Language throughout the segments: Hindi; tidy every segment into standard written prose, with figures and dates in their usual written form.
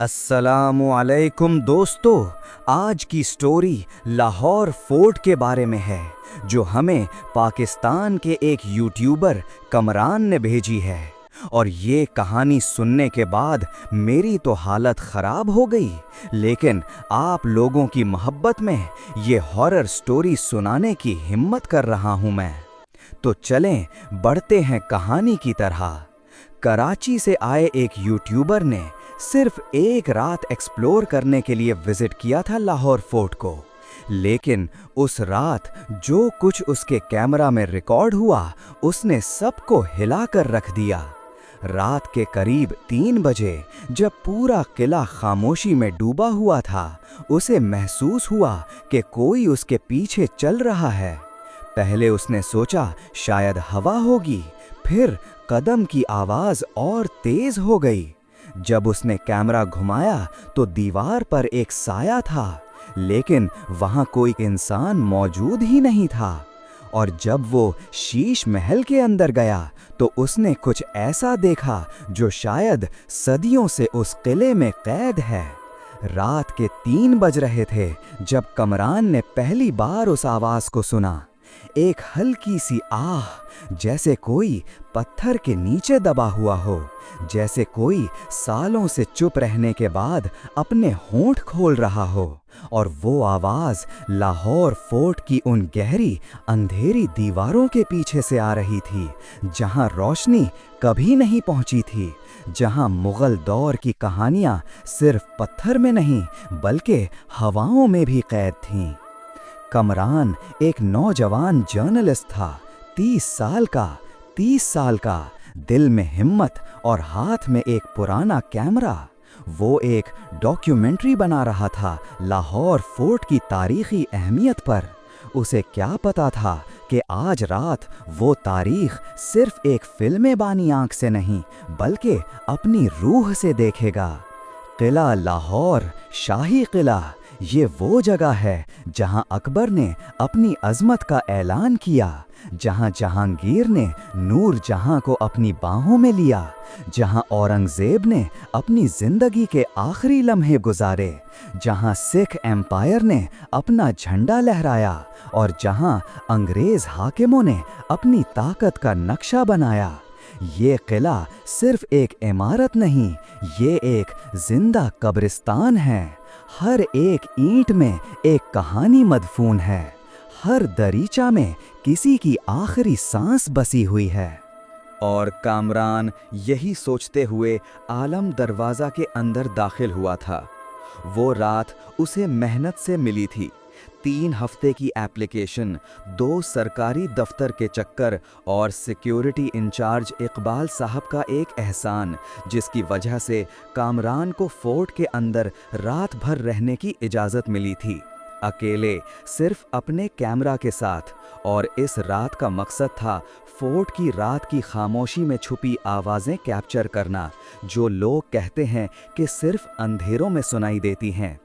अस्सलामु अलैकुम दोस्तों। आज की स्टोरी लाहौर फोर्ट के बारे में है जो हमें पाकिस्तान के एक यूट्यूबर कमरान ने भेजी है। और ये कहानी सुनने के बाद मेरी तो हालत ख़राब हो गई, लेकिन आप लोगों की मोहब्बत में ये हॉरर स्टोरी सुनाने की हिम्मत कर रहा हूँ मैं। तो चलें बढ़ते हैं कहानी की तरह। कराची से आए एक यूट्यूबर ने सिर्फ एक रात एक्सप्लोर करने के लिए विजिट किया था लाहौर फोर्ट को, लेकिन उस रात जो कुछ उसके कैमरा में रिकॉर्ड हुआ उसने सबको हिलाकर रख दिया। रात के करीब 3 बजे जब पूरा किला खामोशी में डूबा हुआ था, उसे महसूस हुआ कि कोई उसके पीछे चल रहा है। पहले उसने सोचा शायद हवा होगी, फिर कदम की आवाज़ और तेज हो गई। जब उसने कैमरा घुमाया तो दीवार पर एक साया था, लेकिन वहां कोई इंसान मौजूद ही नहीं था। और जब वो शीश महल के अंदर गया तो उसने कुछ ऐसा देखा जो शायद सदियों से उस किले में कैद है। रात के 3 बज रहे थे जब कमरान ने पहली बार उस आवाज़ को सुना। एक हल्की सी आह, जैसे कोई पत्थर के नीचे दबा हुआ हो, जैसे कोई सालों से चुप रहने के बाद अपने होंठ खोल रहा हो। और वो आवाज़ लाहौर फोर्ट की उन गहरी अंधेरी दीवारों के पीछे से आ रही थी, जहां रोशनी कभी नहीं पहुंची थी, जहां मुगल दौर की कहानियां सिर्फ पत्थर में नहीं बल्कि हवाओं में भी कैद थीं। कमरान एक नौजवान जर्नलिस्ट था, 30 साल का, दिल में हिम्मत और हाथ में एक पुराना कैमरा। वो एक डॉक्यूमेंट्री बना रहा था लाहौर फोर्ट की तारीखी अहमियत पर। उसे क्या पता था कि आज रात वो तारीख सिर्फ एक फिल्म बानी आंख से नहीं बल्कि अपनी रूह से देखेगा। किला लाहौर, शाही किला, ये वो जगह है जहां अकबर ने अपनी अज़मत का ऐलान किया, जहां जहांगीर ने नूर जहां को अपनी बाहों में लिया, जहां औरंगज़ेब ने अपनी ज़िंदगी के आखिरी लम्हे गुजारे, जहां सिख एम्पायर ने अपना झंडा लहराया और जहां अंग्रेज़ हाकिमों ने अपनी ताकत का नक्शा बनाया। ये किला सिर्फ एक इमारत नहीं, ये एक जिंदा कब्रिस्तान है। हर एक ईंट में एक कहानी मदफून है, हर दरीचा में किसी की आखिरी सांस बसी हुई है। और कामरान यही सोचते हुए आलम दरवाज़ा के अंदर दाखिल हुआ था। वो रात उसे मेहनत से मिली थी। 3 हफ्ते की एप्लीकेशन, 2 सरकारी दफ्तर के चक्कर और सिक्योरिटी इंचार्ज इकबाल साहब का एक एहसान, जिसकी वजह से कामरान को फोर्ट के अंदर रात भर रहने की इजाज़त मिली थी, अकेले, सिर्फ अपने कैमरा के साथ। और इस रात का मकसद था फोर्ट की रात की खामोशी में छुपी आवाज़ें कैप्चर करना, जो लोग कहते हैं कि सिर्फ अंधेरों में सुनाई देती हैं।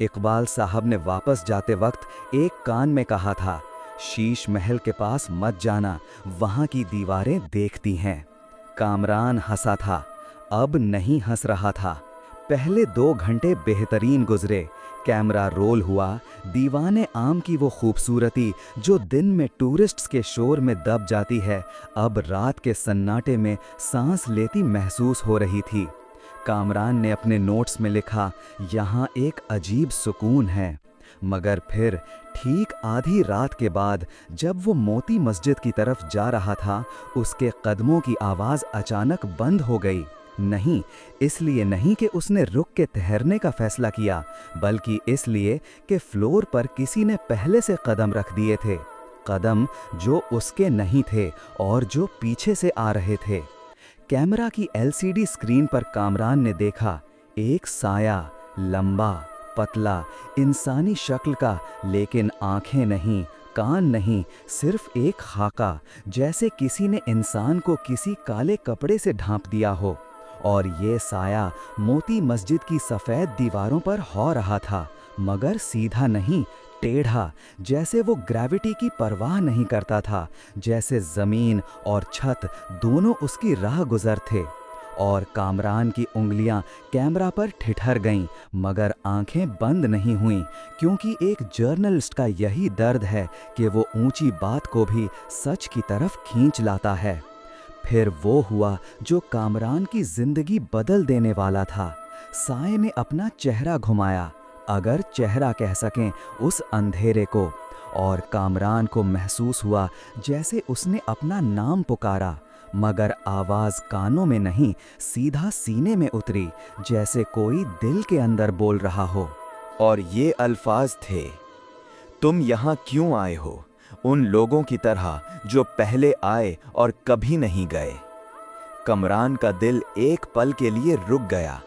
इकबाल साहब ने वापस जाते वक्त एक कान में कहा था, शीश महल के पास मत जाना, वहां की दीवारें देखती हैं। कामरान हंसा था, अब नहीं हंस रहा था। पहले 2 घंटे बेहतरीन गुजरे। कैमरा रोल हुआ, दीवाने आम की वो खूबसूरती जो दिन में टूरिस्ट्स के शोर में दब जाती है, अब रात के सन्नाटे में सांस लेती महसूस हो रही थी। कामरान ने अपने नोट्स में लिखा, यहाँ एक अजीब सुकून है। मगर फिर ठीक आधी रात के बाद जब वो मोती मस्जिद की तरफ जा रहा था, उसके कदमों की आवाज़ अचानक बंद हो गई। नहीं, इसलिए नहीं कि उसने रुक के ठहरने का फैसला किया, बल्कि इसलिए कि फ्लोर पर किसी ने पहले से कदम रख दिए थे, कदम जो उसके नहीं थे और जो पीछे से आ रहे थे। कैमरा की LCD स्क्रीन पर कामरान ने देखा एक साया, लंबा, पतला, इंसानी शक्ल का, लेकिन आंखें नहीं, कान नहीं, सिर्फ एक खाका, जैसे किसी ने इंसान को किसी काले कपड़े से ढांप दिया हो। और ये साया मोती मस्जिद की सफ़ेद दीवारों पर हो रहा था, मगर सीधा नहीं, टेढ़ा, जैसे वो ग्रेविटी की परवाह नहीं करता था, जैसे ज़मीन और छत दोनों उसकी राह गुज़र थे। और कामरान की उंगलियां कैमरा पर ठिठर गईं, मगर आंखें बंद नहीं हुईं, क्योंकि एक जर्नलिस्ट का यही दर्द है कि वो ऊंची बात को भी सच की तरफ खींच लाता है। फिर वो हुआ जो कामरान की जिंदगी बदल देने वाला था। साए ने अपना चेहरा घुमाया, अगर चेहरा कह सकें, उस अंधेरे को, और कामरान को महसूस हुआ जैसे उसने अपना नाम पुकारा, मगर आवाज़ कानों में नहीं, सीधा सीने में उतरी, जैसे कोई दिल के अंदर बोल रहा हो। और ये अल्फाज थे, तुम यहाँ क्यों आए हो, उन लोगों की तरह जो पहले आए और कभी नहीं गए। कमरान का दिल एक पल के लिए रुक गया,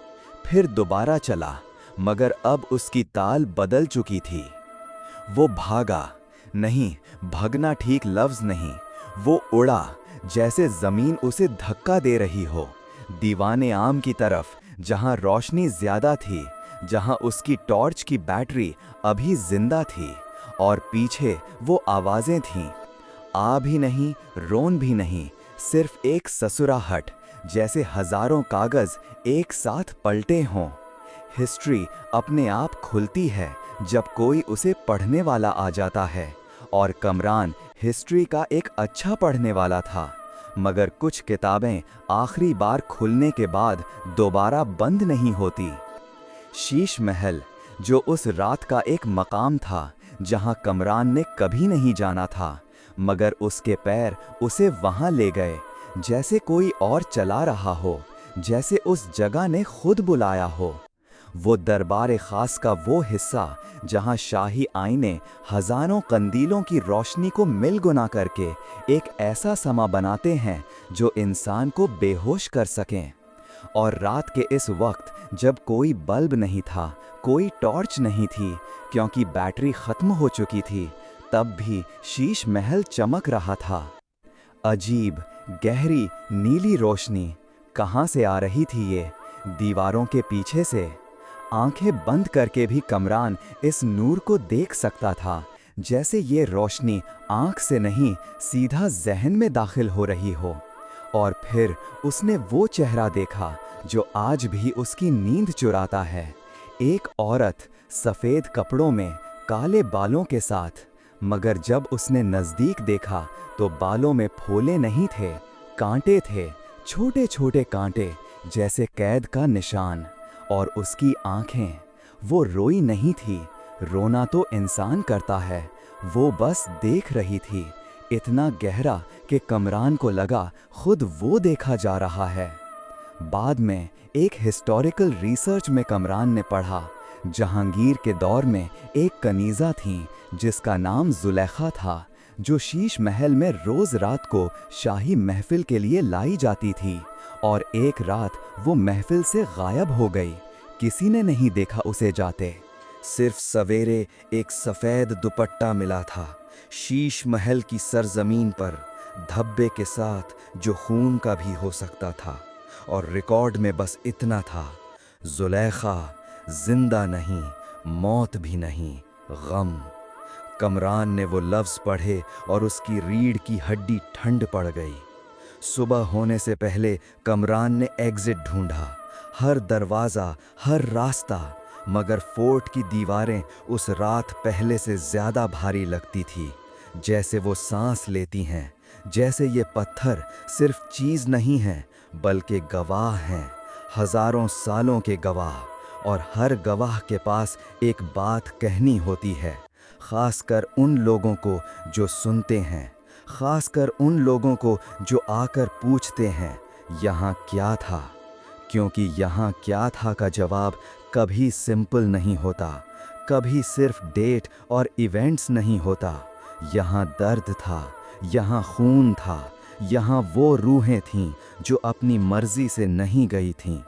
फिर दोबारा चला, मगर अब उसकी ताल बदल चुकी थी। वो भागा नहीं, भगना ठीक लफ्ज नहीं, वो उड़ा जैसे जमीन उसे धक्का दे रही हो, दीवाने आम की तरफ, जहां रोशनी ज्यादा थी, जहां उसकी टॉर्च की बैटरी अभी जिंदा थी, और पीछे वो आवाजें थीं, आ भी नहीं, रोन भी नहीं, सिर्फ एक ससुराहट, जैसे हजारों कागज एक साथ पलटे हों। हिस्ट्री अपने आप खुलती है जब कोई उसे पढ़ने वाला आ जाता है, और कमरान हिस्ट्री का एक अच्छा पढ़ने वाला था, मगर कुछ किताबें आखिरी बार खुलने के बाद दोबारा बंद नहीं होती। शीश महल, जो उस रात का एक मकाम था जहां कमरान ने कभी नहीं जाना था, मगर उसके पैर उसे वहां ले गए, जैसे कोई और चला रहा हो, जैसे उस जगह ने खुद बुलाया हो। वो दरबार खास का वो हिस्सा जहां शाही आईने हजारों कंदीलों की रोशनी को मिलगुना करके एक ऐसा समा बनाते हैं जो इंसान को बेहोश कर सकें। और रात के इस वक्त जब कोई बल्ब नहीं था, कोई टॉर्च नहीं थी, क्योंकि बैटरी खत्म हो चुकी थी, तब भी शीश महल चमक रहा था। अजीब गहरी नीली रोशनी कहाँ से आ रही थी? ये दीवारों के पीछे से। आंखें बंद करके भी कमरान इस नूर को देख सकता था, जैसे ये रोशनी आंख से नहीं, सीधा जहन में दाखिल हो रही हो। और फिर उसने वो चेहरा देखा जो आज भी उसकी नींद चुराता है। एक औरत सफ़ेद कपड़ों में, काले बालों के साथ, मगर जब उसने नज़दीक देखा तो बालों में फोले नहीं थे, कांटे थे, छोटे छोटे कांटे, जैसे कैद का निशान। और उसकी आंखें, वो रोई नहीं थी, रोना तो इंसान करता है, वो बस देख रही थी, इतना गहरा कि कमरान को लगा खुद वो देखा जा रहा है। बाद में एक हिस्टोरिकल रिसर्च में कमरान ने पढ़ा, जहांगीर के दौर में एक कनीज़ा थी जिसका नाम जुलेखा था, जो शीश महल में रोज़ रात को शाही महफिल के लिए लाई जाती थी, और एक रात वो महफिल से गायब हो गई। किसी ने नहीं देखा उसे जाते। सिर्फ सवेरे एक सफ़ेद दुपट्टा मिला था शीश महल की सरजमीन पर, धब्बे के साथ जो खून का भी हो सकता था, और रिकॉर्ड में बस इतना था, जुलेखा जिंदा नहीं, मौत भी नहीं, गम। कमरान ने वो लफ्ज़ पढ़े और उसकी रीढ़ की हड्डी ठंड पड़ गई। सुबह होने से पहले कमरान ने एग्जिट ढूंढा, हर दरवाज़ा, हर रास्ता, मगर फोर्ट की दीवारें उस रात पहले से ज़्यादा भारी लगती थी, जैसे वो सांस लेती हैं, जैसे ये पत्थर सिर्फ चीज़ नहीं हैं बल्कि गवाह हैं, हज़ारों सालों के गवाह। और हर गवाह के पास एक बात कहनी होती है, ख़ासकर उन लोगों को जो सुनते हैं, ख़ासकर उन लोगों को जो आकर पूछते हैं, यहाँ क्या था? क्योंकि यहाँ क्या था का जवाब कभी सिंपल नहीं होता, कभी सिर्फ डेट और इवेंट्स नहीं होता। यहाँ दर्द था, यहाँ खून था, यहाँ वो रूहें थीं जो अपनी मर्जी से नहीं गई थीं।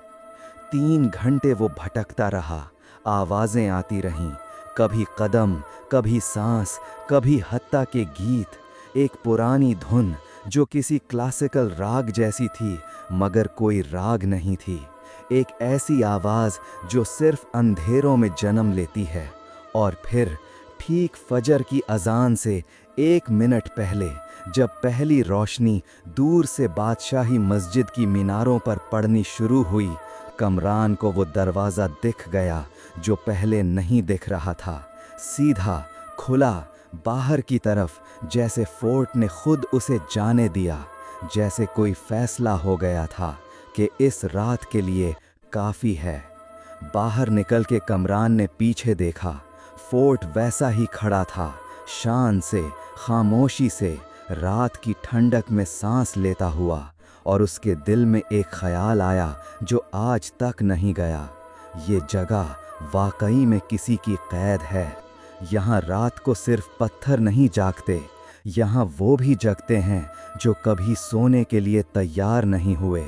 3 घंटे वो भटकता रहा, आवाज़ें आती रहीं, कभी कदम, कभी सांस, कभी हत्ता के गीत, एक पुरानी धुन जो किसी क्लासिकल राग जैसी थी मगर कोई राग नहीं थी, एक ऐसी आवाज़ जो सिर्फ अंधेरों में जन्म लेती है। और फिर ठीक फजर की अजान से 1 मिनट पहले जब पहली रोशनी दूर से बादशाही मस्जिद की मीनारों पर पड़नी शुरू हुई, कमरान को वो दरवाज़ा दिख गया जो पहले नहीं दिख रहा था। सीधा, खुला, बाहर की तरफ, जैसे फोर्ट ने खुद उसे जाने दिया, जैसे कोई फैसला हो गया था कि इस रात के लिए काफ़ी है। बाहर निकल के कमरान ने पीछे देखा। फोर्ट वैसा ही खड़ा था, शान से, खामोशी से, रात की ठंडक में सांस लेता हुआ, और उसके दिल में एक ख्याल आया जो आज तक नहीं गया। ये जगह वाकई में किसी की कैद है। यहाँ रात को सिर्फ पत्थर नहीं जागते, यहाँ वो भी जगते हैं जो कभी सोने के लिए तैयार नहीं हुए,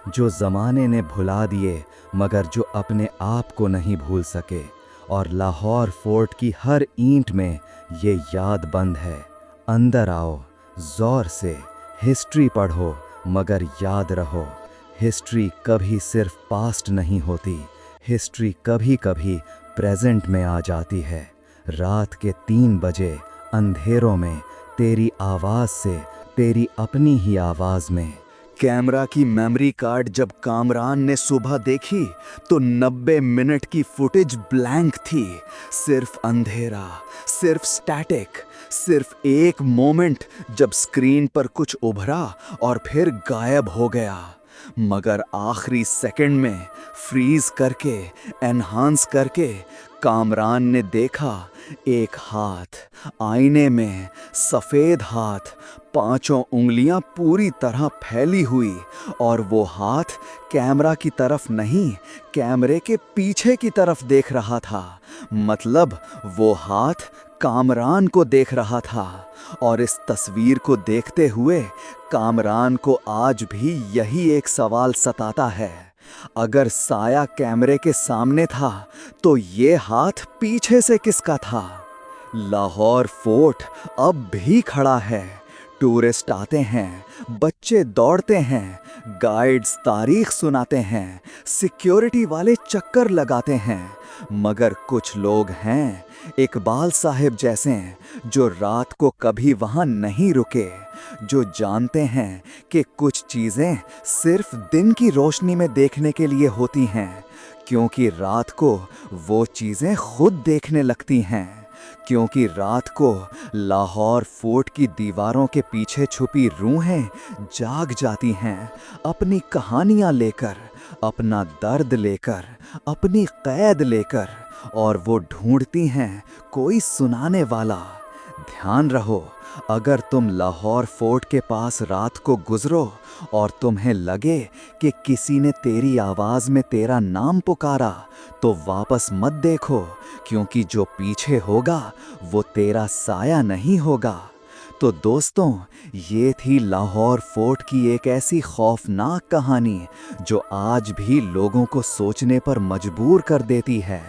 जो ज़माने ने भुला दिए मगर जो अपने आप को नहीं भूल सके। और लाहौर फोर्ट की हर ईंट में ये याद बंद है। अंदर आओ, ज़ोर से, हिस्ट्री पढ़ो, मगर याद रहो, हिस्ट्री कभी सिर्फ पास्ट नहीं होती, हिस्ट्री कभी कभी प्रेजेंट में आ जाती है। रात के 3 बजे अंधेरों में, तेरी आवाज़ से, तेरी अपनी ही आवाज़ में। कैमरा की मेमोरी कार्ड जब कामरान ने सुबह देखी तो 90 मिनट की फुटेज ब्लैंक थी। सिर्फ अंधेरा, सिर्फ स्टैटिक, सिर्फ एक मोमेंट जब स्क्रीन पर कुछ उभरा और फिर गायब हो गया। मगर आखिरी सेकंड में फ्रीज करके, एनहांस करके कामरान ने देखा एक हाथ, आईने में सफ़ेद हाथ, 5 उंगलियां पूरी तरह फैली हुई, और वो हाथ कैमरा की तरफ नहीं, कैमरे के पीछे की तरफ देख रहा था। मतलब वो हाथ कामरान को देख रहा था। और इस तस्वीर को देखते हुए कामरान को आज भी यही एक सवाल सताता है, अगर साया कैमरे के सामने था तो ये हाथ पीछे से किसका था? लाहौर फोर्ट अब भी खड़ा है। टूरिस्ट आते हैं, बच्चे दौड़ते हैं, गाइड्स तारीख सुनाते हैं, सिक्योरिटी वाले चक्कर लगाते हैं, मगर कुछ लोग हैं, इकबाल साहब जैसे, जो रात को कभी वहाँ नहीं रुके, जो जानते हैं कि कुछ चीज़ें सिर्फ दिन की रोशनी में देखने के लिए होती हैं, क्योंकि रात को वो चीज़ें खुद देखने लगती हैं। क्योंकि रात को लाहौर फोर्ट की दीवारों के पीछे छुपी रूहें जाग जाती हैं, अपनी कहानियाँ लेकर, अपना दर्द लेकर, अपनी कैद लेकर, और वो ढूंढती हैं कोई सुनाने वाला। ध्यान रहो, अगर तुम लाहौर फोर्ट के पास रात को गुजरो और तुम्हें लगे कि किसी ने तेरी आवाज़ में तेरा नाम पुकारा, तो वापस मत देखो, क्योंकि जो पीछे होगा वो तेरा साया नहीं होगा। तो दोस्तों, ये थी लाहौर फोर्ट की एक ऐसी खौफनाक कहानी जो आज भी लोगों को सोचने पर मजबूर कर देती है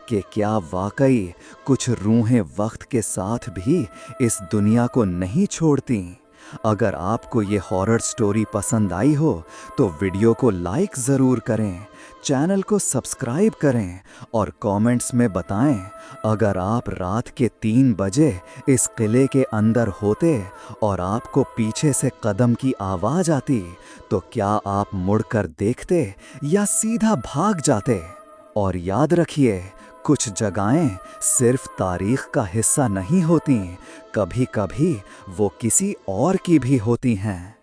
कि क्या वाकई कुछ रूहें वक्त के साथ भी इस दुनिया को नहीं छोड़ती। अगर आपको ये हॉरर स्टोरी पसंद आई हो तो वीडियो को लाइक ज़रूर करें, चैनल को सब्सक्राइब करें और कमेंट्स में बताएं अगर आप रात के 3 बजे इस किले के अंदर होते और आपको पीछे से कदम की आवाज़ आती तो क्या आप मुड़कर देखते या सीधा भाग जाते। और याद रखिए, कुछ जगहें सिर्फ तारीख का हिस्सा नहीं होती, कभी कभी वो किसी और की भी होती हैं।